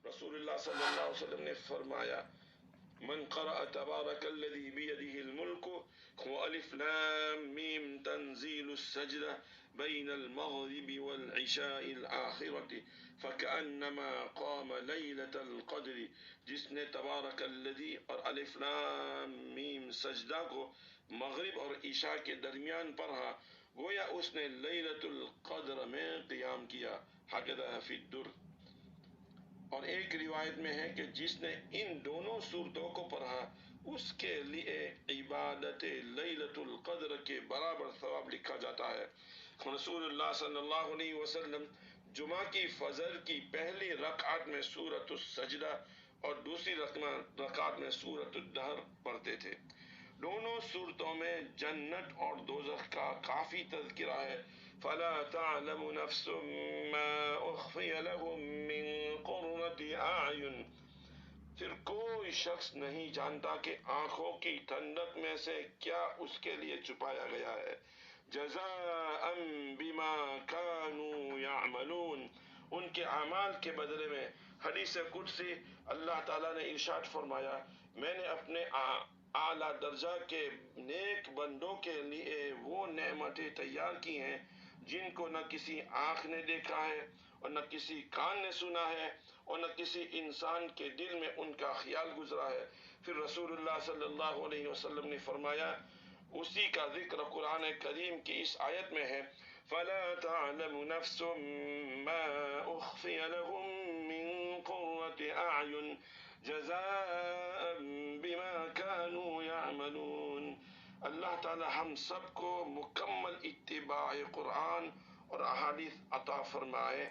رسول اللہ صلی اللہ علیہ وسلم نے فرمایا من قرأ تبارک الذی بیدہ الملک والف لام میم تنزیل السجدہ بین المغرب والعشاء الآخرة فکأنما قام لیلۃ القدر، جس نے تبارک الذی اور الف لام میم سجدہ کو مغرب اور عشاء کے درمیان پڑھا گویا اس نے لیلۃ القدر میں قیام کیا۔ حقیقہ فی الدر۔ اور ایک روایت میں ہے کہ جس نے ان دونوں صورتوں کو پڑھا اس کے لیے عبادت لیلۃ القدر کے برابر ثواب لکھا جاتا ہے۔ رسول اللہ صلی اللہ علیہ وسلم جمعہ کی فجر کی پہلی رکعت میں سورۃ السجدہ اور دوسری رکعت میں سورۃ الدہر پڑھتے تھے۔ دونوں صورتوں میں جنت اور دوزخ کا کافی تذکرہ ہے۔ فَلَا تَعْلَمُ نَفْسٌ مَّا أُخْفِيَ لَهُم مِّن قُرَّةِ أَعْيُنٍ، پھر کوئی شخص نہیں جانتا کہ آنکھوں کی ٹھنڈک میں سے کیا اس کے لیے چھپایا گیا ہے۔ جزاء بما كانوا يعملون، ان کے اعمال کے بدلے میں۔ حدیث قدسی اللہ تعالیٰ نے ارشاد فرمایا میں نے اپنے اعلیٰ درجہ کے نیک بندوں کے لیے وہ نعمتیں تیار کی ہیں جن کو نہ کسی آنکھ نے دیکھا ہے اور نہ کسی کان نے سنا ہے اور نہ کسی انسان کے دل میں ان کا خیال گزرا ہے۔ پھر رسول اللہ صلی اللہ علیہ وسلم نے فرمایا اسی کا ذکر قرآن کریم کی اس آیت میں ہے فَلَا تَعْلَمُ نَفْسٌ مَّا أُخْفِيَ لَهُم مِّن قُرَّةِ أَعْيُنٍ جَزَاءً بِمَا كَانُوا يَعْمَلُونَ۔ اللہ تعالی ہم سب کو مکمل اتباع قرآن اور احادیث عطا فرمائے۔